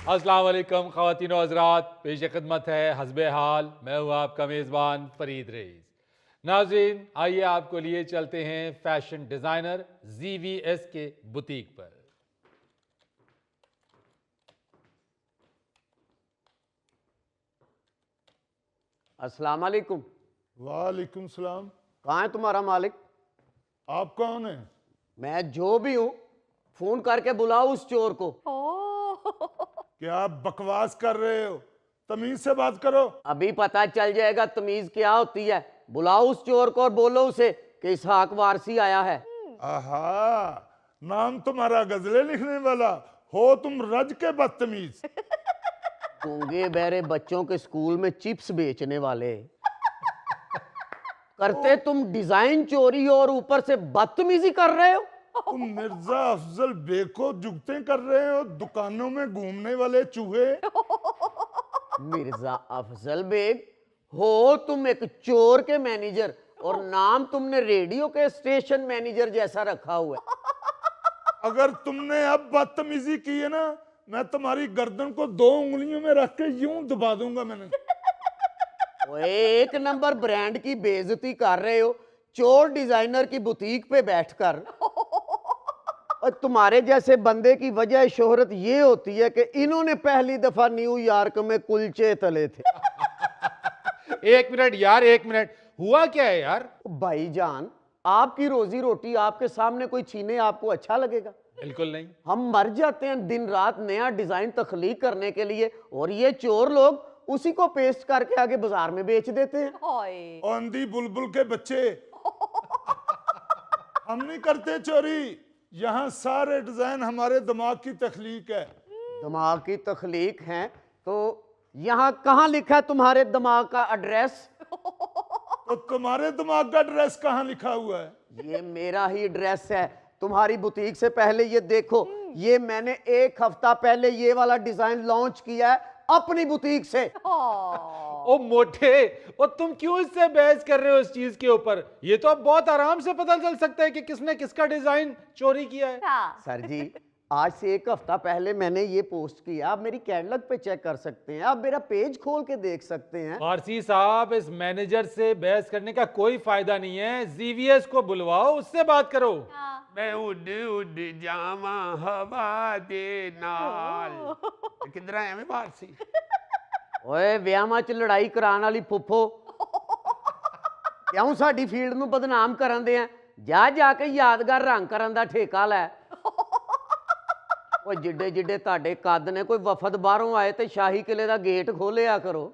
अस्सलाम वालेकुम ख़वातीन व हज़रात, पेश खिदमत है हस्बे हाल। मैं हूँ आपका मेज़बान फरीद रईस। नाज़रीन, आइए आपको लिए चलते हैं फैशन डिज़ाइनर ZVS के बुटीक पर। अस्सलाम वालेकुम। वालेकुम सलाम। कहाँ है तुम्हारा मालिक? आप कौन है? मैं जो भी हूँ, फोन करके बुलाओ उस चोर को। क्या आप बकवास कर रहे हो? तमीज से बात करो। अभी पता चल जाएगा तमीज क्या होती है। बुलाओ उस चोर को और बोलो उसे कि इसहाक वारसी आया है। आहा, नाम तुम्हारा गजलें लिखने वाला हो, तुम रज के बदतमीज। गूंगे बहरे बच्चों के स्कूल में चिप्स बेचने वाले। करते तुम डिजाइन चोरी और ऊपर से बदतमीजी कर रहे हो। तुम मिर्जा अफजल बेको जुगते कर रहे हो, दुकानों में घूमने वाले चूहे। मिर्जा अफजल बेग हो तुम एक चोर के मैनेजर, और नाम तुमने रेडियो के स्टेशन मैनेजर जैसा रखा हुआ है। अगर तुमने अब बदतमीजी की है ना, मैं तुम्हारी गर्दन को 2 उंगलियों में रख के यूं दबा दूंगा। मैंने ओए, एक नंबर ब्रांड की बेइज्जती कर रहे हो चोर डिजाइनर की बुटीक पे बैठकर। और तुम्हारे जैसे बंदे की वजह शोहरत ये होती है कि इन्होंने पहली दफा न्यूयॉर्क में कुलचे तले थे। एक मिनट यार, एक मिनट, हुआ क्या है यार? भाईजान, आपकी रोजी रोटी आपके सामने कोई छीने आपको अच्छा लगेगा? बिल्कुल नहीं। हम मर जाते हैं दिन रात नया डिजाइन तख्लीक करने के लिए, और ये चोर लोग उसी को पेस्ट करके आगे बाजार में बेच देते हैं। औंधी बुलबुल के बच्चे, हम नहीं करते चोरी। यहाँ सारे डिजाइन हमारे दिमाग की तख्लीक है। दिमाग की तख्लीक है तो यहाँ कहाँ लिखा है तुम्हारे दिमाग का एड्रेस? तो तुम्हारे दिमाग का ड्रेस कहाँ लिखा हुआ है? ये मेरा ही एड्रेस है। तुम्हारी बुटीक से पहले ये देखो, ये मैंने 1 हफ्ता पहले ये वाला डिजाइन लॉन्च किया है अपनी बुटीक से। ओ मोटे, ओ तुम क्यों इससे बहस कर रहे हो इस चीज के ऊपर? ये तो अब बहुत आराम से पता चल सकता है कि किसने किसका डिजाइन चोरी किया है। सर जी, आज से 1 हफ्ता पहले मैंने ये पोस्ट किया। आप मेरी कैटलॉग पे चेक कर सकते हैं, आप मेरा पेज खोल के देख सकते हैं। फारसी साहब, इस मैनेजर से बहस करने का कोई फायदा नहीं है। ZVS को बुलवाओ, उससे बात करो। मैं उड़ उड़ जावा हवा दे नाल। किधर आया मैं बाहर से? ओए, व्याहां च लड़ाई कराने वाली फुफो, क्यों साडी फील्ड ਨੂੰ ਬਦਨਾਮ ਕਰਦੇ ਆ? ਜਾ ਜਾ ਕੇ ਯਾਦਗਾਰ ਰੰਗ ਕਰਨ ਦਾ ਠੇਕਾ ਲੈ। ਓਏ, ਜਿੱਡੇ ਜਿੱਡੇ ਤੁਹਾਡੇ ਕੱਦ ਨੇ, ਕੋਈ ਵਫਦ ਬਾਹਰੋਂ ਆਏ ਤੇ ਸ਼ਾਹੀ ਕਿਲੇ ਦਾ ਗੇਟ ਖੋਲਿਆ ਕਰੋ।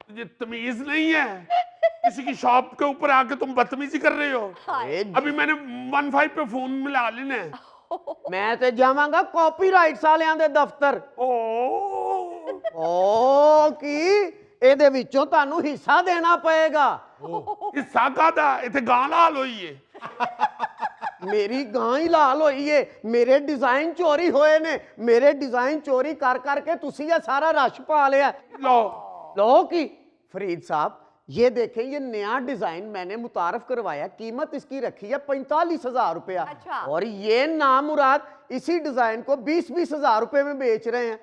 तुझे तमीज नहीं है? किसी की शॉप के ऊपर आके तुम बदतमीजी कर रहे हो। अभी मैंने 15 पे फोन मिला लेना है। ਮੈਂ ਤੇ ਜਾਵਾਂਗਾ ਕਾਪੀਰਾਈਟਸ ਵਾਲਿਆਂ ਦੇ ਦਫ਼ਤਰ। ਓ ਕੀ ਇਹਦੇ ਵਿੱਚੋਂ ਤੁਹਾਨੂੰ ਹਿੱਸਾ ਦੇਣਾ ਪਏਗਾ। हिस्सा कादा इथे गां लाल होई है। ਮੇਰੀ ਗਾਂ ਹੀ ਲਾਲ ਹੋਈ ਏ। ਮੇਰੇ ਡਿਜ਼ਾਈਨ ਚੋਰੀ ਹੋਏ ਨੇ। ਮੇਰੇ ਡਿਜ਼ਾਈਨ ਚੋਰੀ ਕਰ ਕਰਕੇ ਤੁਸੀਂ ਇਹ ਸਾਰਾ ਰਸ਼ ਪਾ ਲਿਆ। लो लो की फरीद साहब, ये देखें, ये नया डिजाइन मैंने मुतारफ करवाया। कीमत इसकी रखी है 45,000 रुपया। और ये नामुराद इसी डिजाइन को 20-20 हजार रुपए में बेच रहे हैं।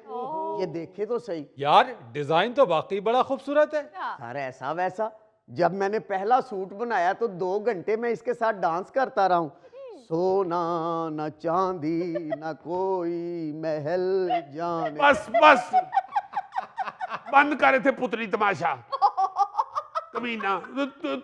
ये देखे तो सही यार, डिजाइन तो वाकई बड़ा खूबसूरत है। सर, ऐसा वैसा। जब मैंने पहला सूट बनाया तो 2 घंटे में इसके साथ डांस करता रहा हूं। सोना न चांदी न कोई महल जाने। बस बस बंद करे थे पुतली तमाशा। कमीना,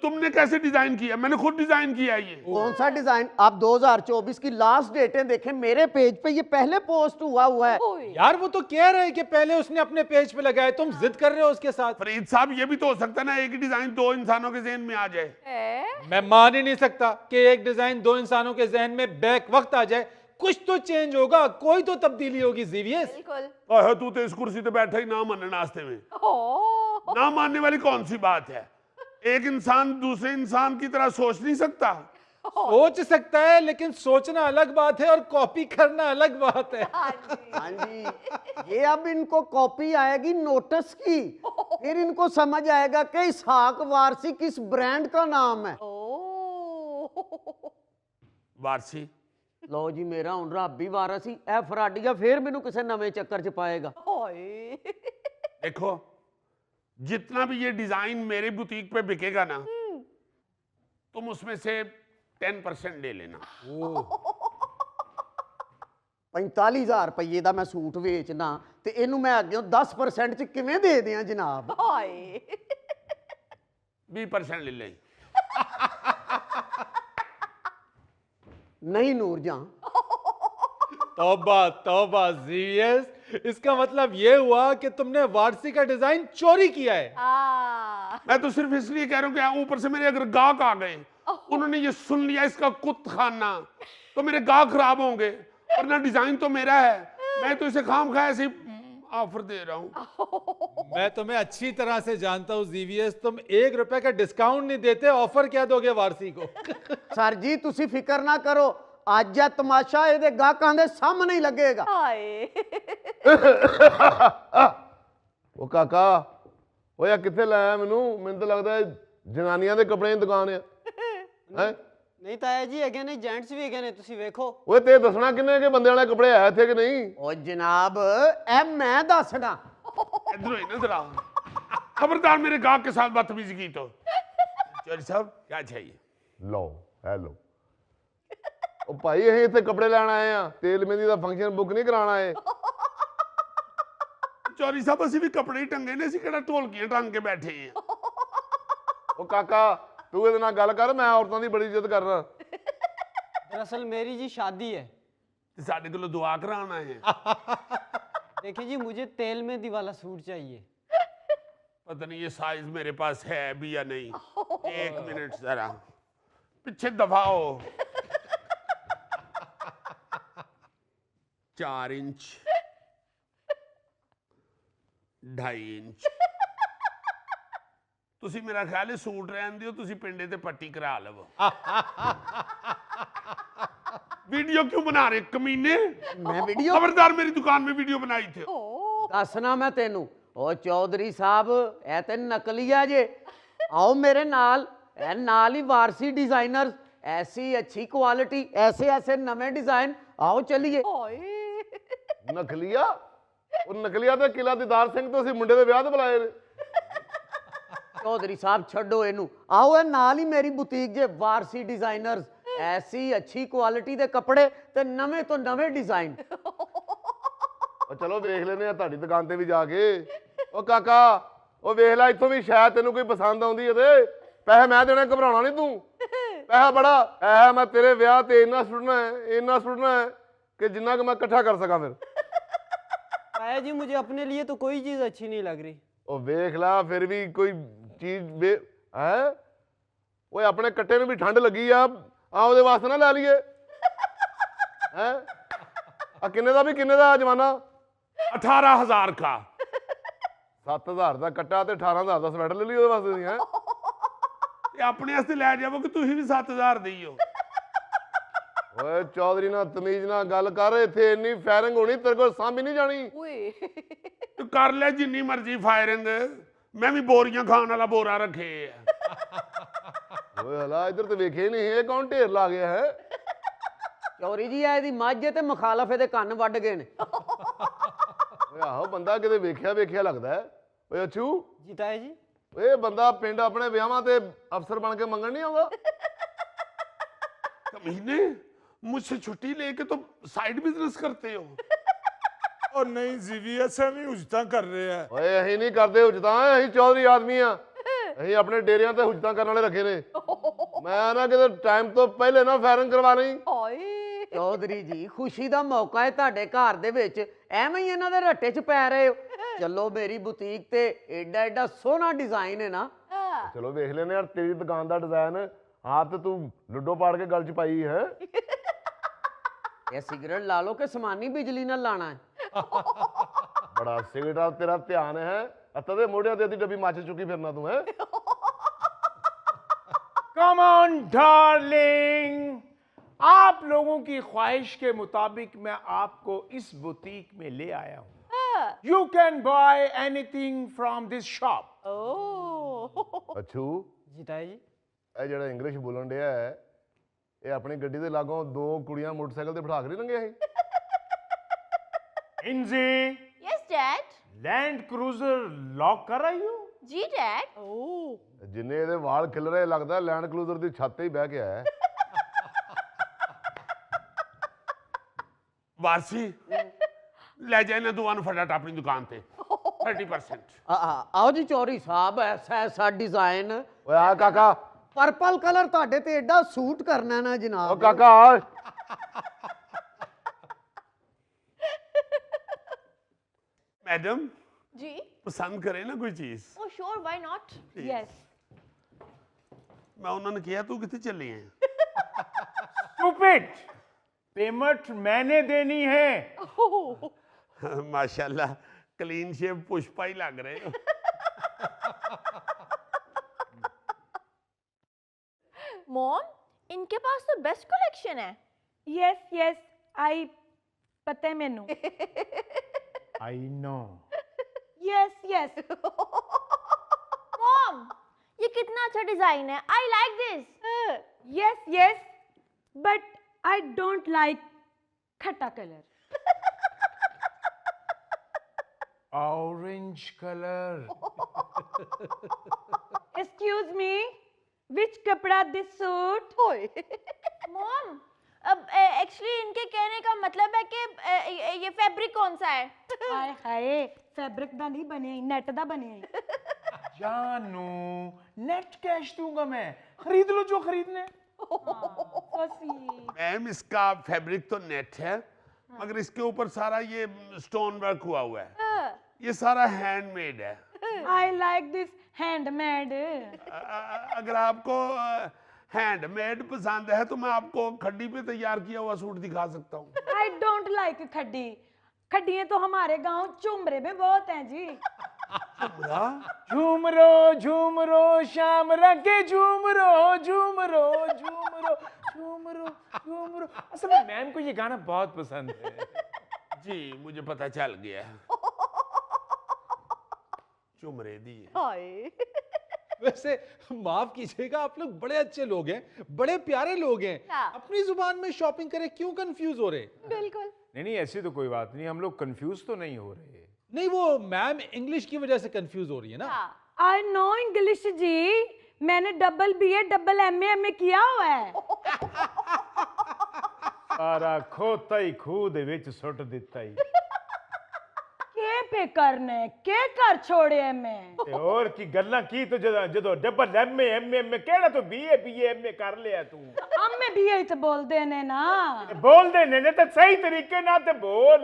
तुमने कैसे डिजाइन किया? मैंने खुद डिजाइन किया ये। कौन सा डिजाइन? आप 2024 की लास्ट डेटें देखें मेरे पेज पे, ये पहले पोस्ट हुआ है। यार, वो तो कह रहे हैं कि पहले उसने अपने पेज पे लगाया, तुम जिद कर रहे हो उसके साथ। फरीद साहब, ये भी तो हो सकता है ना, एक ही डिजाइन 2 इंसानों के जहन में आ जाए। मैं मान ही नहीं सकता कि एक डिजाइन 2 इंसानों के जहन में बैक वक्त आ जाए। कुछ तो चेंज होगा, कोई तो तब्दीली होगी। ZVS, तू तो इस कुर्सी पे बैठा ही ना मानने नाश्ते में। ना मानने वाली कौन सी बात है? एक इंसान दूसरे इंसान की तरह सोच नहीं सकता। सोच सकता है, लेकिन सोचना अलग बात है और कॉपी करना अलग बात है। हाँ जी, ये अब इनको कॉपी आएगी नोटिस की, फिर इनको समझ आएगा कि इसहाक वारसी किस ब्रांड का नाम है। वारसी ਲਓ ਜੀ ਮੇਰਾ ਹੁਣ ਰੱਬ ਹੀ ਵਾਰਸ ਸੀ ਇਹ ਫਰਾਡੀਆ ਫੇਰ ਮੈਨੂੰ ਕਿਸੇ ਨਵੇਂ ਚੱਕਰ 'ਚ ਪਾਏਗਾ ਹਾਏ देखो जितना भी ये डिजाइन मेरे बुटीक पे बिकेगा ना तुम उसमें से 10% ले लेना। 45,000 ਰੁਪਏ ਦਾ ਮੈਂ ਸੂਟ ਵੇਚਣਾ ਤੇ ਇਹਨੂੰ ਮੈਂ ਅੱਗੇ 10% 'ਚ ਕਿਵੇਂ ਦੇ ਦਿਆਂ ਜਨਾਬ ਹਾਏ 20% ले लें। नहीं नूरजहां तौबा तौबा जीवीएस, इसका मतलब ये हुआ कि तुमने वारसी का डिजाइन चोरी किया है। मैं तो सिर्फ इसलिए कह रहा हूँ कि ऊपर से मेरे अगर गाहक आ गए उन्होंने ये सुन लिया इसका कुत खाना तो मेरे गाहक खराब होंगे, वरना डिजाइन तो मेरा है, मैं तो इसे खाम खा ऐसे ऑफर दे रहा हूँ। मैं तुम्हें अच्छी तरह से जानता हूँ जीवीएस, तुम ₹1 का डिस्काउंट नहीं देते, ऑफर क्या दोगे वारसी को? सर जी तुसी फिक्र ना करो ਅੱਜ ਇਹ ਤਮਾਸ਼ਾ ਇਹਦੇ ਗਾਹਕਾਂ ਦੇ ਸਾਹਮਣੇ ਹੀ ਲੱਗੇਗਾ ਹਾਏ ਉਹ ਕਾਕਾ ਉਹ ਯਾ ਕਿੱਥੇ ਲਾਇਆ ਮੈਨੂੰ ਤਾਂ ਲੱਗਦਾ ਜਨਾਨੀਆਂ ਦੇ ਕੱਪੜਿਆਂ ਦੀ ਦੁਕਾਨ ਆ ਹੈ ਨਹੀਂ ਤਾਇਆ ਜੀ ਹੈਗੇ ਨੇ ਜੈਂਟਸ ਵੀ ਹੈਗੇ ਨੇ ਤੁਸੀਂ ਵੇਖੋ ਓਏ ਤੇ ਦੱਸਣਾ ਕਿੰਨੇ ਕੇ ਬੰਦੇ ਵਾਲੇ ਕੱਪੜੇ ਆਏ ਇੱਥੇ ਕਿ ਨਹੀਂ ਓ ਜਨਾਬ ਇਹ ਮੈਂ ਦੱਸਣਾ इधर ही नजर आओ, खबरदार मेरे गाहक के साथ बदतमीजी की तो। चौधरी साहब क्या चाहिए? ਲਓ ਹੈਲੋ ਉਹ ਭਾਈ ਅਸੀਂ ਇੱਥੇ ਕੱਪੜੇ ਲੈਣ ਆਏ ਆ ਤੇਲ ਮਹਿੰਦੀ ਦਾ ਫੰਕਸ਼ਨ ਬੁੱਕ ਨਹੀਂ ਕਰਾਉਣਾ ਏ चौधरी साहब असि भी कपड़े ही टंगे ने, असि केड़ा ढोलकियां टंग के बैठे हैं। ਉਹ ਕਾਕਾ ਤੂੰ ਇਹਦੇ ਨਾਲ ਗੱਲ ਕਰ, ਮੈਂ ਔਰਤਾਂ ਦੀ ਬੜੀ ਇੱਜ਼ਤ ਕਰਦਾ दरअसल मेरी जी शादी है ते साडे कोलों दुआ कराना है। देखिए जी मुझे तेल मेहंदी वाला सूट चाहिए पता नहीं ये साइज मेरे पास है भी या नहीं। एक मिनट जरा पीछे दबाओ। 4 इंच 2.5 इंच ਤੁਸੀਂ ਮੇਰਾ ਖਿਆਲ ਹੈ ਸੂਟ ਰਹਿਣ ਦਿਓ, ਤੁਸੀਂ ਪਿੰਡੇ ਤੇ ਪੱਟੀ ਕਰਾ ਲਵੋ। वीडियो क्यों बना रहे कमीने? ਮੈਂ ਵੀਡੀਓ खबरदार मेरी दुकान में वीडियो बनाई थे। ਦੱਸਣਾ ਮੈਂ ਤੈਨੂੰ ਓ ਚੌਧਰੀ ਸਾਹਿਬ ਇਹ ਤੇ ਨਕਲੀਆ ਜੇ ਆਓ ਮੇਰੇ ਨਾਲ ਇਹ ਨਾਲ ਹੀ ਵਾਰਸੀ डिजाइनर ऐसी अच्छी क्वालिटी ऐसे ऐसे नवे डिजाइन आओ चलिए ਹਾਏ ਨਕਲੀਆ ਉਹ ਨਕਲੀਆ ਤੇ ਕਿਲਾ ਦੀਦਾਰ ਸਿੰਘ ਤੋਂ ਅਸੀਂ ਮੁੰਡੇ ਦੇ ਵਿਆਹ ਤੇ ਬੁਲਾਏ ਨੇ चौधरी साहब छड्डो इनू आओ ये नाल ही मेरी बुटीक जे वारसी डिजाइनर्स ऐसी अच्छी क्वालिटी दे कपड़े ते नवे तो नवे डिजाइन ਉਹ ਚਲੋ ਵੇਖ ਲੈਨੇ ਆ ਤੁਹਾਡੀ ਦੁਕਾਨ ਤੇ ਵੀ ਜਾ ਕੇ ਉਹ ਕਾਕਾ ਉਹ ਵੇਖ ਲੈ ਇੱਥੋਂ ਵੀ ਸ਼ਾਇਦ ਤੈਨੂੰ ਕੋਈ ਪਸੰਦ ਆਉਂਦੀ ਇਹਦੇ ਪੈਸੇ ਮੈਂ ਦੇਣੇ, ਘਬਰਾਉਣਾ ਨਹੀਂ ਤੂੰ ਪੈਸਾ ਬੜਾ ਐ ਮੈਂ ਤੇਰੇ ਵਿਆਹ ਤੇ ਇੰਨਾ ਸੁੱਟਣਾ ਹੈ ਕਿ ਜਿੰਨਾ ਕਿ ਮੈਂ ਇਕੱਠਾ ਕਰ ਸਕਾਂ ਫਿਰ ताया जी मुझे अपने लिए तो कोई चीज़ अच्छी नहीं लग रही ਉਹ ਵੇਖ ਲੈ ਫਿਰ ਵੀ ਕੋਈ ਚੀਜ਼ ਹੈ ਓਏ ਆਪਣੇ ਕੱਟੇ ਨੂੰ ਵੀ ਠੰਡ ਲੱਗੀ ਆ ਉਹਦੇ ਵਾਸਤੇ ਨਾ ਲੈ ਲਈਏ ਹੈ ਆ ਕਿੰਨੇ ਦਾ ਜਮਾਨਾ 18,000 का 7000 ਦਾ ਕੱਟਾ ਤੇ 18000 ਦਾ ਸਵੈਟਰ ਲੈ ਲਈ ਉਹਦੇ ਵਾਸਤੇ ਹੈ ਇਹ ਆਪਣੇ ਵਾਸਤੇ ਲੈ ਜਾਵੋ ਕਿ ਤੁਸੀਂ ਵੀ 7,000 ਦੇਈਓ। ਓਏ ਚੌਧਰੀ ਨਾਲ ਤਮੀਜ਼ ਨਾਲ ਗੱਲ ਕਰ, ਇੱਥੇ ਇੰਨੀ ਫਾਇਰਿੰਗ ਹੋਣੀ ਤੇਰੇ ਕੋਲ ਸਾਂਭੀ ਨਹੀਂ ਜਾਣੀ ਓਏ ਤੂੰ ਕਰ ਲੈ ਜਿੰਨੀ ਮਰਜ਼ੀ ਫਾਇਰਿੰਗ, ਮੈਂ ਵੀ ਬੋਰੀਆਂ ਖਾਣ ਵਾਲਾ ਬੋਰਾ ਰੱਖੇ ਆ। ਓਏ ਹਲਾ ਇੱਧਰ ਤੇ ਵੇਖੇ ਨਹੀਂ ਇਹ ਕੌਣ ਢੇਰ ਲਾ ਗਿਆ ਹੈ ਚੌਰੀ ਜੀ ਇਹਦੀ ਮੱਝ ਤੇ ਮੁਖਾਲਫ ਇਹਦੇ ਕੰਨ ਵੱਢ ਗਏ ਨੇ ਓਏ ਆਹੋ ਬੰਦਾ ਕਿਤੇ ਵੇਖਿਆ ਲੱਗਦਾ ਹੈ ਓਏ ਅਛੂ जी ताया जी ਓਏ ਬੰਦਾ ਪਿੰਡ ਆਪਣੇ ਵਿਆਹਾਂ ਤੇ ਅਫਸਰ ਬਣ ਕੇ ਮੰਗਣ ਨਹੀਂ ਆਉਂਦਾ कमीने मुझसे छुट्टी लेके तो साइड बिजनेस करते हो। और नहीं जीवीएस ਐਵੇਂ ਉਜਤਾ ਕਰ ਰਿਹਾ ਹੈ ਓਏ ਅਸੀਂ ਨਹੀਂ ਕਰਦੇ ਹੁਜਤਾਂ, ਅਸੀਂ ਚੌਧਰੀ ਆਦਮੀ ਆ, ਅਸੀਂ ਆਪਣੇ ਡੇਰਿਆਂ ਤੇ ਹੁਜਤਾਂ ਕਰਨ ਵਾਲੇ ਰੱਖੇ ਨੇ। ਮੈਂ ਨਾ ਕਿਤੇ ਟਾਈਮ ਤੋਂ ਪਹਿਲੇ ਨਾ ਫਾਇਰਿੰਗ ਕਰਵਾਣੀ। ਹਾਏ ਚੌਧਰੀ ਜੀ ਖੁਸ਼ੀ ਦਾ ਮੌਕਾ ਹੈ ਤੁਹਾਡੇ ਘਰ ਦੇ ਵਿੱਚ ਐਵੇਂ ਹੀ ਇਹਨਾਂ ਦੇ ਰੱਟੇ 'ਚ ਪੈ ਰਹੇ ਹੋ ਚੱਲੋ ਮੇਰੀ ਬੁਟੀਕ ਤੇ ਐਡਾ ਸੋਹਣਾ ਡਿਜ਼ਾਈਨ ਹੈ ਨਾ ਚਲੋ ਵੇਖ ਲੈਨੇ ਯਾਰ ਤੇਰੀ ਦੁਕਾਨ ਦਾ ਡਿਜ਼ਾਈਨ ਆਪ ਤੇ ਤੂੰ ਲੁੱਡੋ ਪਾੜ ਕੇ ਗਲ 'ਚ ਪਾਈ ਹੈ ਇਹ ਸਿਗਰਟ ਲਾ ਲਓ ਕਿ ਸਮਾਨੀ ਬਿਜਲੀ ਨਾਲ ਲਾਣਾ ਹੈ ਬੜਾ ਸਿਗਰਟ ਆ ਤੇਰਾ ਧਿਆਨ ਹੈ ਅੱਤਾ ਦੇ ਮੋਢਿਆਂ ਤੇ ਅੱਧੀ ਡੱਬੀ ਮੱਚ ਚੁੱਕੀ ਫਿਰਨਾ ਤੂੰ ਹੈ कम ऑन डार्लिंग, आप लोगों की ख्वाहिश के मुताबिक मैं आपको इस बुटीक में ले आया हूं। You can buy anything from this shop. ਓ ਅੱਛੂ जी ताया जी ਇਹ ਜਿਹੜਾ ਇੰਗਲਿਸ਼ ਬੋਲਣ ਡਿਆ ਹੈ ਇਹ ਆਪਣੀ ਗੱਡੀ ਦੇ ਲਾਗੋਂ ਦੋ ਕੁੜੀਆਂ ਮੋਟਰਸਾਈਕਲ ਤੇ ਬਿਠਾ ਕੇ ਨਹੀਂ ਲੰਘਿਆ ਸੀ इंजी yes dad. Land Cruiser lock कर रही हो? जी डैड। ਜਿੰਨੇ ਇਹਦੇ ਵਾਲ ਖਿਲ ਰਹੇ ਲੱਗਦਾ ਲੈਂਡ ਕਲੂਜ਼ਰ ਦੀ ਛੱਤ ਤੇ ਹੀ ਬਹਿ ਕੇ ਆਇਆ ਹੈ। वारसी ले जाए ना दुकान फटाफट अपनी दुकान पे 30%। आओ जी चौधरी साहब ऐसा ऐसा डिजाइन ਓਏ ਆ ਕਾਕਾ पर्पल कलर ਤੁਹਾਡੇ ਤੇ ਐਡਾ ਸੂਟ ਕਰਨਾ ਨਾ ਓ ਜਨਾਬ। ਕਾਕਾ ਆ। मैडम जी। पसंद करे ना कोई चीज Oh sure, why not? Yes. मैं उन्होंने किया तू कितने चले हैं स्टूपिड पेमेंट मैंने देनी है। माशाल्लाह क्लीन शेव पुष्पा ही लग रहे हो मॉम, इनके पास तो बेस्ट कलेक्शन है। यस यस आई पता है मैनू I know. Yes yes mom, ये कितना अच्छा डिजाइन है। I like this. Yes yes but I don't like खट्टा colour. Orange colour. Excuse me which कपड़ा दिस सूट? मॉम, अब एक्चुअली इनके कहने का मतलब है कि ये फैब्रिक कौन सा है। हाय हाय फैब्रिक दा नहीं बने नेट दा बने। जानू नेट कैश दूंगा मैं, खरीद लो जो खरीदने। मैम इसका फैब्रिक तो नेट है मगर इसके ऊपर सारा ये स्टोन वर्क हुआ हुआ है ये सारा हैंडमेड है आई लाइक दिस हैंडमेड। अगर आपको हैंडमेड पसंद है तो मैं आपको खड्डी पे तैयार किया हुआ सूट दिखा सकता हूँ आई डोंट लाइक खड्डी। खड्डियां तो हमारे गांव चुमरे में बहुत हैं जी। झूम रो शाम रंगे झूम रो झूम रो झूम रो झूम रो झूम रो। असल में मैम को ये गाना बहुत पसंद है। जी मुझे पता चल गया चुमरे दी वैसे माफ कीजिएगा आप लोग बड़े अच्छे लोग हैं, बड़े प्यारे लोग हैं। हाँ। अपनी जुबान में शॉपिंग करें, क्यों कंफ्यूज हो रहे? बिल्कुल। नहीं ऐसी तो कोई बात नहीं, हम लोग कंफ्यूज तो नहीं हो रहे। नहीं, वो मैम इंग्लिश की वजह से कंफ्यूज हो रही है ना। हाँ। आई नो इंग्लिश जी, मैंने डबल BA डबल MA किया हुआ है। सारा खोता ही खूह दे विच सुट दिता ही। के पे करने के कर छोड़े मैं। ते और की गल्ला की तो जदों डबल MA केड़ा तो BA MA कर लिया तू। अम्मे BA तो बोल देने ना। बोल दे ने तो सही तरीके ना ते बोल।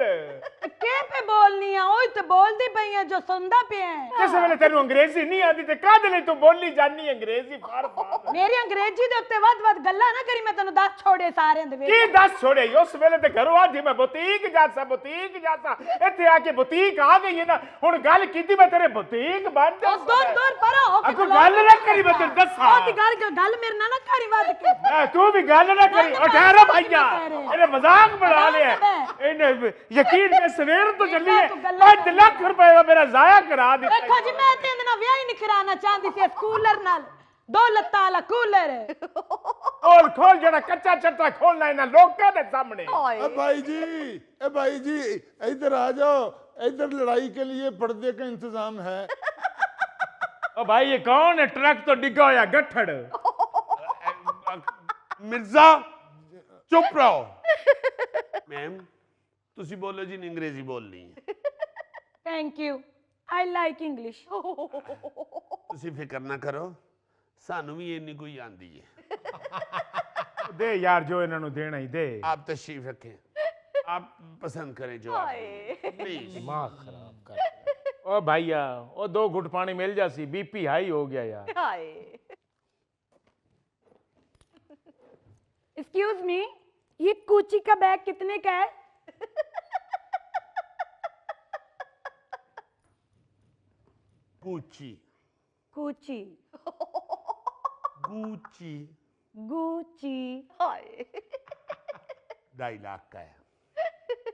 के पे बोलनी है ओए तो बोल दी पई है जो सुनदा पे है। जिस वेले तेनू अंग्रेजी नहीं आती ते कादे लई तू बोली जानी अंग्रेजी फाड़ फाड़। मेरी अंग्रेजी दे उत्ते वद गल्ला ना करी, मैं तैनू 10 छोड़े सारे दे की 10 छोड़े उस वेले ते घरों आधी मैं बुटीक जासा इत्थे आके बुटीक आ गई है ना हुन गल कीती मैं तेरे बुटीक बन जा। दूर परो हो अगो गल ना करी मैं तेरे दसा। ओ दी गल मेरे ना करी वद के। तू भी गल ना करी ओ ठहरो भैया इने मजाक बना लिया इने यकीन में सवेर तो चली है 5 लाख रुपए का मेरा जाया करा दिता। देखो जी मैं ते ना ब्याह ही नहीं कराना चाहती सी कूलर नाल, 2 लत्तां वाला कूलर। खोल जरा कच्चा चट्टा खोलना है ना लोकां दे सामने। ए भाई जी इधर आ जाओ, इधर लड़ाई के लिए पर्दे का इंतजाम है। ओ भाई ये कौन है ट्रक तो डिगा होया गठड़। मिर्जा चुप रहो मैम तुसी बोलो जी अंग्रेजी बोलनी है thank you I like English. तुसी फिक्र ना करो सानू भी इन्नी कोई आंदी है दे यार जो इन्हां नु देना ही दे। आप तशरीफ रखें आप पसंद करें जो आप प्लीज। दिमाग खराब कर। ओ भैया ओ 2 घुट पानी मिल जासी बीपी हाई हो गया यार। एक्सक्यूज मी ये कूची का बैग कितने का है? गुची कूची गुची गुची 2.5 लाख का है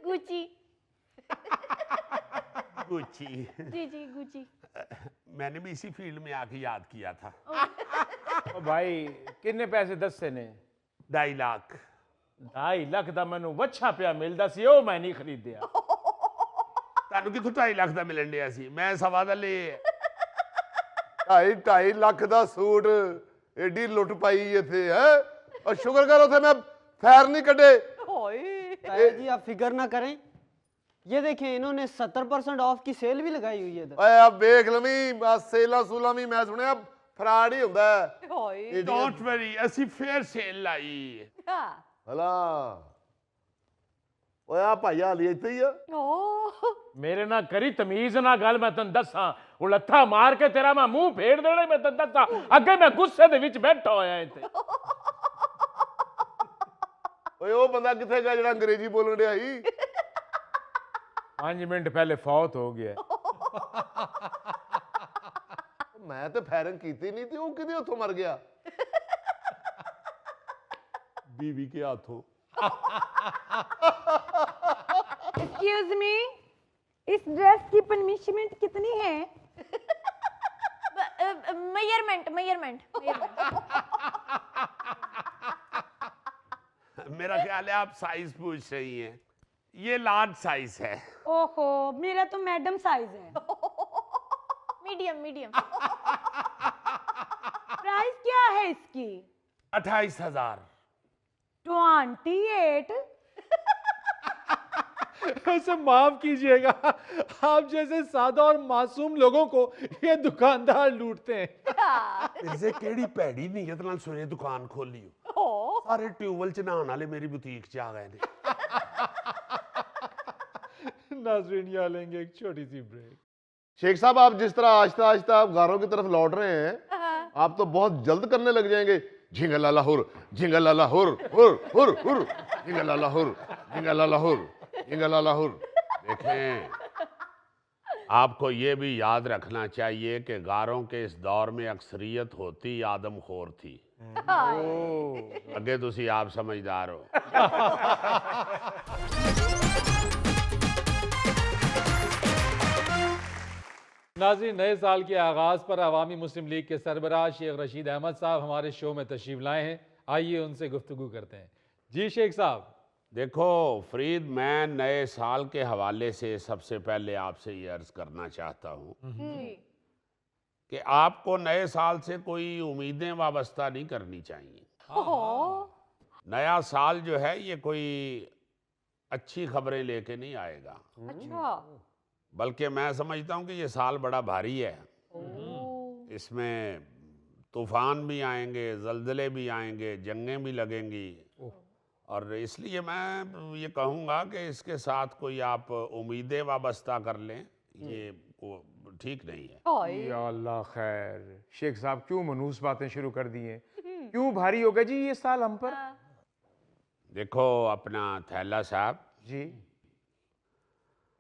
गुची। गुची जी जी गुची। मैंने भी इसी फील्ड में आके याद किया था। ओ भाई कितने पैसे दस्से ने? 2.5 लाख 2.5 ਲੱਖ ਦਾ ਮੈਨੂੰ ਵੱਛਾ ਪਿਆ ਮਿਲਦਾ ਸੀ ਉਹ ਮੈਂ ਨਹੀਂ ਖਰੀਦਿਆ ਤੁਹਾਨੂੰ ਕਿੱਥੋਂ 2.5 ਲੱਖ ਦਾ ਮਿਲਣ ਡਿਆ ਸੀ ਮੈਂ ਸਵਾ ਦਾ ਲਏ 2.5 ਲੱਖ ਦਾ ਸੂਟ ਏਡੀ ਲੁੱਟ ਪਾਈ ਇੱਥੇ ਹੈ और शुक्र कर उसे मैं फैर नहीं कटे ताया जी आप फिक्र ना करें, ये देखिए इन्होंने 70% ऑफ की सेल भी लगाई हुई है इधर। ओए अब देख लवी सेला सूला भी मैं सुनिया फराड ही हुंदा है। डोंट वरी ਅਸੀਂ ਫੇਰ ਸੇਲ ਲਾਈ भला ओए आ भाईया हाली ਇੱਥੇ ਹੀ ਆ मेरे ना करी तमीज ना गल मैं तन दसा वो लत्था मार के तेरा मैं मुंह फेड़ देना मैं तन दसा अगे मैं गुस्से दे विच बैठा होया इत्थे ओए ओ बंदा किथे गया जेड़ा अंग्रेजी बोलन दिया ही 5 मिनट पहले फौत हो गया मैं तो फैरिंग कीती नहीं थी वो किदे उथों मर गया बीवी के हाथों एक्सक्यूज मी, इस ड्रेस की पनिशमेंट कितनी है? मेजरमेंट मेरा ख्याल है आप साइज पूछ रही हैं ये लार्ज साइज है ओहो, मेरा तो मैडम साइज है। मीडियम प्राइस क्या है इसकी? 28,000 28। ऐसे माफ कीजिएगा, आप जैसे सादा और मासूम लोगों को ये दुकानदार लूटते हैं। इसे केड़ी भैड़ी नीयत नाल सुने दुकान खोली हो सारे ट्यूबवेल च नहाने वाले मेरी बुटीक च आ गए ने नाज़रीन यहाँ लेंगे एक छोटी सी ब्रेक। शेख साहब आप जिस तरह आहिस्ता आहिस्ता आप गारों की तरफ लौट रहे हैं आप तो बहुत जल्द करने लग जाएंगे। झिंगलाला हुर झिंगलाला हुर हुर हुर हुर झिंगलाला हुर झिंगलाला हुर झिंगलाला हुर। देखें आपको ये भी याद रखना चाहिए कि गारों के इस दौर में अक्सरियत होती आदमखोर थी। अगे तुसी आप समझदार हो। नाज़रीन, नए साल के आगाज़ पर अवामी मुस्लिम लीग के सरबराह शेख रशीद अहमद साहब हमारे शो में तशरीफ़ लाए हैं। आइए उनसे गुफ्तगू करते हैं। जी शेख साहब। देखो फरीद, मैं नए साल के हवाले से सबसे पहले आपसे ये अर्ज़ करना चाहता हूँ कि आपको नए साल से कोई उम्मीदें वाबस्ता नहीं करनी चाहिए। नया साल जो है ये कोई अच्छी खबरें लेके नहीं आएगा, बल्कि मैं समझता हूँ कि ये साल बड़ा भारी है। इसमें तूफान भी आएंगे, जल्जले भी आएंगे, जंगें भी लगेंगी, और इसलिए मैं ये कहूँगा कि इसके साथ कोई आप उम्मीदें वाबस्ता कर लें, ये ठीक नहीं है। या अल्लाह खैर, शेख साहब क्यों मनूस बातें शुरू कर दी हैं? क्यों भारी हो गया जी ये साल हम पर? देखो अपना थैला साहब जी,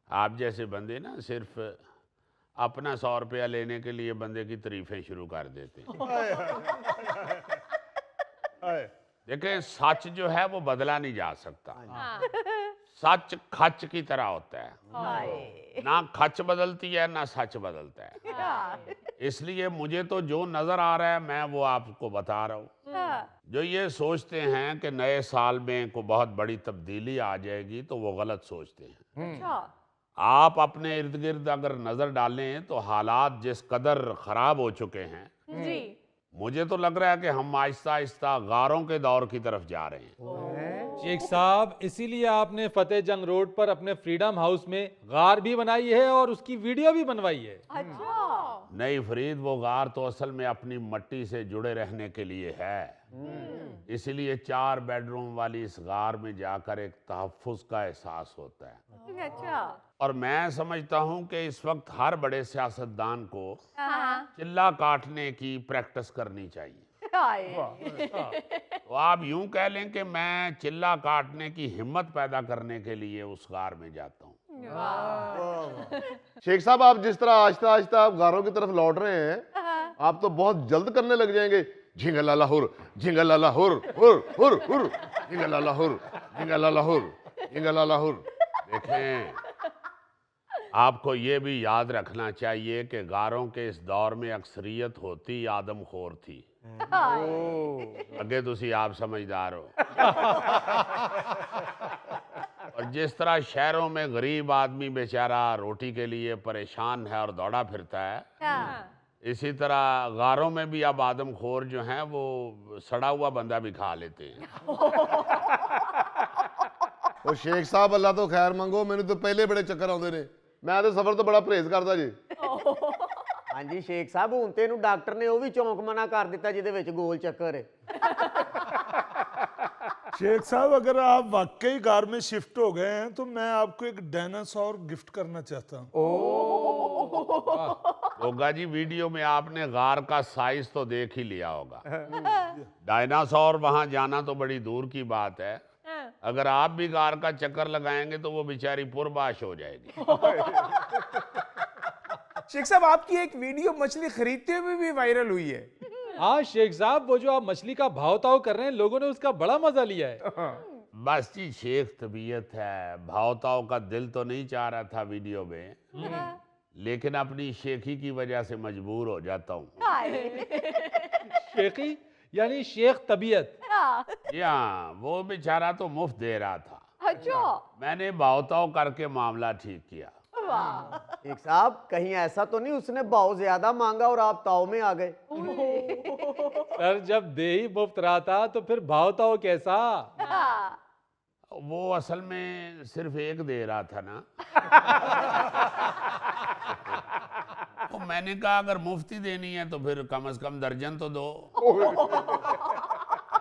आप जैसे बंदे ना सिर्फ अपना 100 रुपया लेने के लिए बंदे की तारीफें शुरू कर देते हैं। देखें सच जो है वो बदला नहीं जा सकता। सच खच की तरह होता है, ना खच बदलती है ना सच बदलता है। इसलिए मुझे तो जो नजर आ रहा है मैं वो आपको बता रहा हूँ। जो ये सोचते हैं कि नए साल में कोई बहुत बड़ी तब्दीली आ जाएगी तो वो गलत सोचते हैं। आप अपने इर्द गिर्द अगर नजर डालें तो हालात जिस कदर खराब हो चुके हैं, मुझे तो लग रहा है कि हम आहिस्ता आहिस्ता गारों के दौर की तरफ जा रहे हैं। शेख साहब, इसीलिए आपने फतेह जंग रोड पर अपने फ्रीडम हाउस में गार भी बनाई है और उसकी वीडियो भी बनवाई है। नहीं फरीद, वो गार तो असल में अपनी मट्टी से जुड़े रहने के लिए है। इसलिए 4 बेडरूम वाली इस गार में जाकर एक तहफ़्फ़ुज़ का एहसास होता है। और मैं समझता हूं कि इस वक्त हर बड़े सियासतदान को चिल्ला काटने की प्रैक्टिस करनी चाहिए। तो आप यूं कह लें कि मैं चिल्ला काटने की हिम्मत पैदा करने के लिए उस गार में जाता हूं। शेख साहब आप जिस तरह आहिस्ता आहिस्ता आप गारों की तरफ लौट रहे हैं आप तो बहुत जल्द करने लग जाएंगे। झिंगलाला हुर झिंगलाला हुर हुर हुर हुर झिंगलाला हुर झिंगलाला हुर झिंगलाला हुर। देखें आपको ये भी याद रखना चाहिए कि गारों के इस दौर में अक्सरियत होती आदमखोर थी। अगे तुसी आप समझदार हो। और जिस तरह शहरों में गरीब आदमी बेचारा रोटी के लिए परेशान है और दौड़ा फिरता है, इसी तरह गारों में भी अब आदमखोर जो हैं वो सड़ा हुआ बंदा भी खा लेते हैं। ਉਹ ਸ਼ੇਖ ਸਾਹਿਬ ਅੱਲਾ ਤੋਂ ਖੈਰ ਮੰਗੋ, ਮੈਨੂੰ ਤਾਂ ਪਹਿਲੇ ਬੜੇ ਚੱਕਰ ਆਉਂਦੇ ਨੇ। ਮੈਂ ਤਾਂ ਸਫ਼ਰ ਤੋਂ ਬੜਾ ਪਰਹੇਜ਼ ਕਰਦਾ ਜੀ। ਹਾਂਜੀ ਸ਼ੇਖ ਸਾਹਿਬ, ਹੁਣ ਤੇ ਇਹਨੂੰ ਡਾਕਟਰ ਨੇ ਉਹ ਵੀ ਚੌਂਕ ਮਨਾ ਕਰ ਦਿੱਤਾ ਜਿਹਦੇ ਵਿੱਚ ਗੋਲ ਚੱਕਰ ਹੈ। शेख साहब, अगर आप वाकई कार में शिफ्ट हो गए हैं तो मैं आपको एक डायनासोर गिफ्ट करना चाहता हूँ। गोगा जी, वीडियो में आपने गार का साइज तो देख ही लिया होगा। डायनासोर वहां जाना तो बड़ी दूर की बात है। अगर आप भी गार का चक्कर लगाएंगे तो वो बेचारी पुरबाश हो जाएगी। शेख साहब, आपकी एक वीडियो मछली खरीदते हुए भी वायरल हुई है। हाँ शेख साहब, वो जो आप मछली का भाव ताव कर रहे हैं, लोगों ने उसका बड़ा मजा लिया है। बस जी, शेख तबीयत है, भावताओं का दिल तो नहीं चाह रहा था वीडियो में, लेकिन अपनी शेखी की वजह से मजबूर हो जाता हूँ। शेखी यानी शेख तबीयत। जी हाँ, वो बेचारा तो मुफ्त दे रहा था। अच्छा। मैंने भावताओं करके मामला ठीक किया। शेख साहब, कहीं ऐसा तो नहीं उसने भाव ज्यादा मांगा और आप ताव में आ गए? सर, जब दे ही मुफ्त रहा था तो फिर भाव ताव कैसा? वो असल में सिर्फ एक दे रहा था ना। तो मैंने कहा अगर मुफ्ती देनी है तो फिर कम से कम दर्जन तो दो।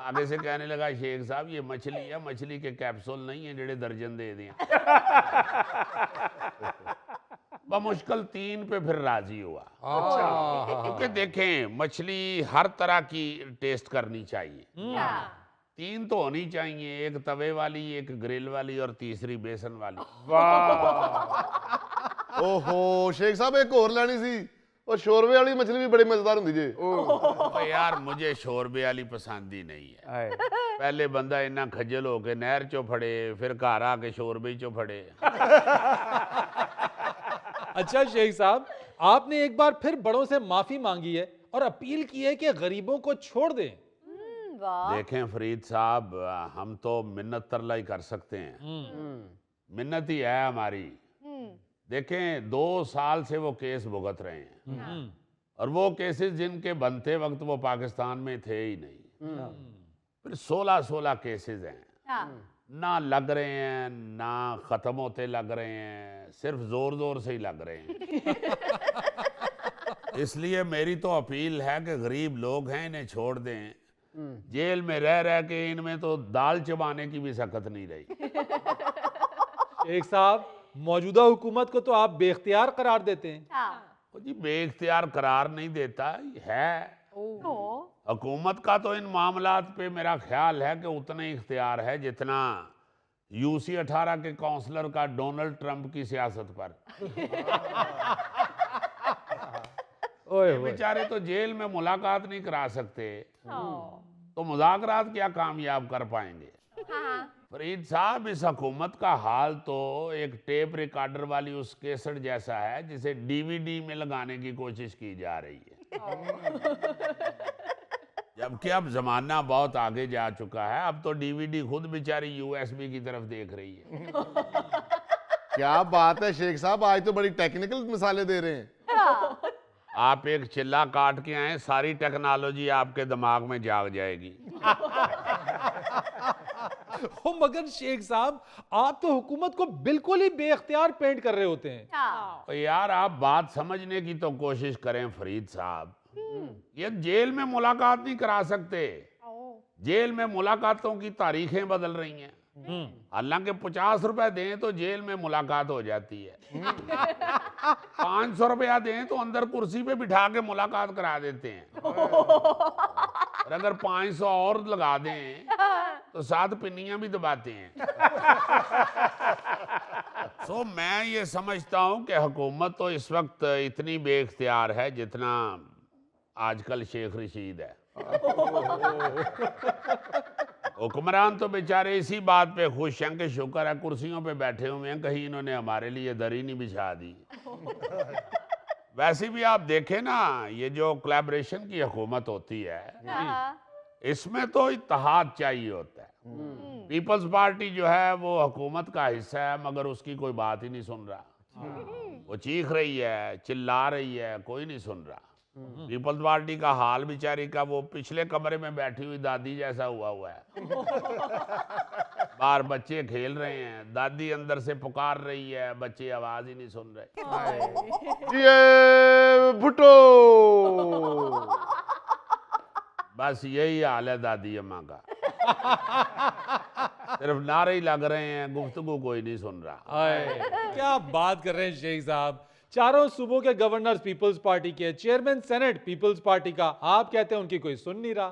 आगे से कहने लगा, शेख साहब ये मछली है, मछली के कैप्सूल नहीं है जेड़े दर्जन दे दें। बमुश्किल 3 पे फिर राजी हुआ। क्योंकि देखें, मछली हर तरह की टेस्ट करनी चाहिए। 3 तो होनी चाहिए, एक तवे वाली, एक ग्रिल वाली और तीसरी बेसन वाली। ਓਹੋ शेख साहब, एक और लेनी सी। ਉਹ ਸ਼ੋਰਵੇ ਵਾਲੀ ਮਛਲੀ ਵੀ ਬੜੀ ਮਜ਼ੇਦਾਰ ਹੁੰਦੀ ਜੇ। यार मुझे शोरबे वाली पसंद ही नहीं है। पहले बंदा इन्ना खज्जल होके नहर चो फड़े, फिर घर आके शोरबे चो फड़े। अच्छा शेख साहब, आपने एक बार फिर बड़ों से माफी मांगी है और अपील की है कि गरीबों को छोड़ दें। देखें फरीद साहब, हम तो मिन्नत तरला ही कर सकते हैं। मिन्नत ही है हमारी। देखें, 2 साल से वो केस भुगत रहे हैं और वो केसेस जिनके बनते वक्त वो पाकिस्तान में थे ही नहीं। फिर 16 केसेस हैं, ना लग रहे हैं ना खत्म होते लग रहे हैं, सिर्फ जोर जोर से ही लग रहे हैं। इसलिए मेरी तो अपील है कि गरीब लोग हैं, इन्हें छोड़ दें। जेल में रह के इनमें तो दाल चबाने की भी सकत नहीं रही। शेख साहब, मौजूदा हुकूमत को तो आप बेख्तियार करार देते हैं। जी बेख्तियार करार नहीं देता है। हुकूमत का तो इन मामलात पे मेरा ख्याल है कि उतना ही इख्तियार है जितना UC 18 के काउंसलर का डोनाल्ड ट्रंप की सियासत पर। ओए बेचारे तो जेल में मुलाकात नहीं करा सकते, तो मुज़ाकरात क्या कामयाब कर पाएंगे। फरीद साहब, इस हुकूमत का हाल तो एक टेप रिकॉर्डर वाली उस केसट जैसा है जिसे DVD में लगाने की कोशिश की जा रही है। जबकि अब जमाना बहुत आगे जा चुका है, अब तो DVD खुद बेचारी USB की तरफ देख रही है। क्या बात है शेख साहब, आज तो बड़ी टेक्निकल मिसालें दे रहे हैं। आप एक चिल्ला काट के आए, सारी टेक्नोलॉजी आपके दिमाग में जाग जाएगी। ओ मगर शेख साहब, आप तो हुकूमत को बिल्कुल ही बेख्तियार पेंट कर रहे होते हैं। तो यार आप बात समझने की तो कोशिश करें फरीद साहब। ये जेल में मुलाकात नहीं करा सकते। जेल में मुलाकातों की तारीखें बदल रही हैं। हालांकि 50 रुपए दें तो जेल में मुलाकात हो जाती है। 500 रुपया दें तो अंदर कुर्सी पे बिठा के मुलाकात करा देते हैं। और अगर 500 और लगा दें तो 7 पिन्नियां भी दबाते हैं। तो मैं ये समझता हूं कि हुकूमत तो इस वक्त इतनी बेख्तियार है जितना आजकल शेख रशीद है। हुक्मरान तो बेचारे इसी बात पे खुश हैं कि शुक्र है कुर्सियों पे बैठे हुए हैं, कहीं इन्होंने हमारे लिए दरी नहीं बिछा दी। वैसे भी आप देखें ना, ये जो कोलैबोरेशन की हुकूमत होती है, हाँ। इसमें तो इत्तेहाद चाहिए होता है। पीपल्स पार्टी जो है वो हुकूमत का हिस्सा है, मगर उसकी कोई बात ही नहीं सुन रहा। वो चीख रही है, चिल्ला रही है, कोई नहीं सुन रहा। पीपल्स पार्टी का हाल बेचारी का वो पिछले कमरे में बैठी हुई दादी जैसा हुआ है। बाहर बच्चे खेल रहे हैं, दादी अंदर से पुकार रही है, बच्चे आवाज ही नहीं सुन रहे। ये भुट्टो। बस यही हाल है दादी अम्मा का। सिर्फ नारे ही लग रहे हैं, गुफ्तगू कोई नहीं सुन रहा। आए, क्या बात कर रहे हैं शेख साहब। चारों सूबों के गवर्नर्स पीपल्स पार्टी के, चेयरमैन सेनेट पीपल्स पार्टी का, आप कहते हैं उनकी कोई सुन नहीं रहा।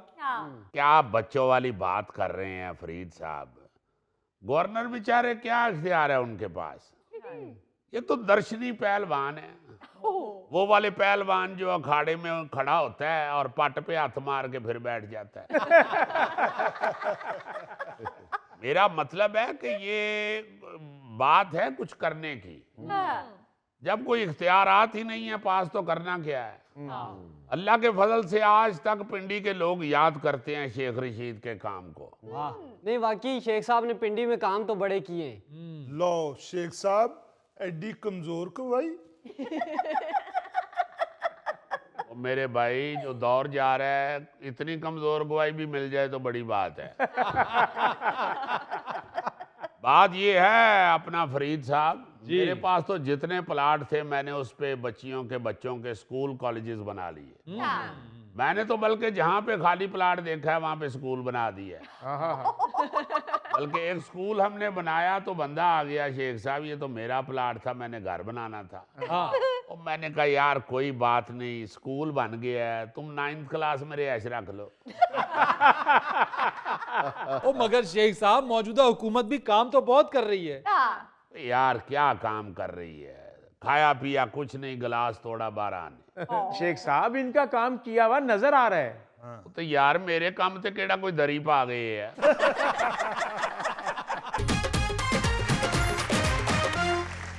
क्या बच्चों वाली बात कर रहे हैं फरीद साहब। गवर्नर बेचारे क्या इख्तियार है उनके पास। ये तो दर्शनी पहलवान है, वो वाले पहलवान जो अखाड़े में खड़ा होता है और पट पे हाथ मार के फिर बैठ जाता है। मेरा मतलब है कि ये बात है कुछ करने की। जब कोई इख्तियारात ही नहीं है पास तो करना क्या है। अल्लाह के फजल से आज तक पिंडी के लोग याद करते हैं शेख रशीद के काम को। नहीं वाकई शेख साहब ने पिंडी में काम तो बड़े किए। लो शेख साहब एडी कमजोर को भाई। और मेरे भाई जो दौर जा रहा है, इतनी कमजोर गवाही भी मिल जाए तो बड़ी बात है। बात ये है अपना फरीद साहब, मेरे पास तो जितने प्लाट थे मैंने उस पे बच्चियों के बच्चों के स्कूल कॉलेजेस बना लिए। मैंने तो बल्कि जहाँ पे खाली प्लाट देखा है वहाँ पे स्कूल बना दिया। बल्कि एक स्कूल हमने बनाया तो बंदा आ गया, शेख साहब ये तो मेरा प्लाट था, मैंने घर बनाना था। और मैंने कहा यार कोई बात नहीं, स्कूल बन गया है, तुम 9th क्लास में रिहाइश रख लो। ओ मगर शेख साहब मौजूदा हुकूमत भी काम तो बहुत कर रही है। यार क्या काम कर रही है, खाया पिया कुछ नहीं, गिलास तोड़ा 12 ने। शेख साहब इनका काम किया हुआ नजर आ रहा है। तो यार मेरे काम ते केड़ा कोई दरी पा गए है।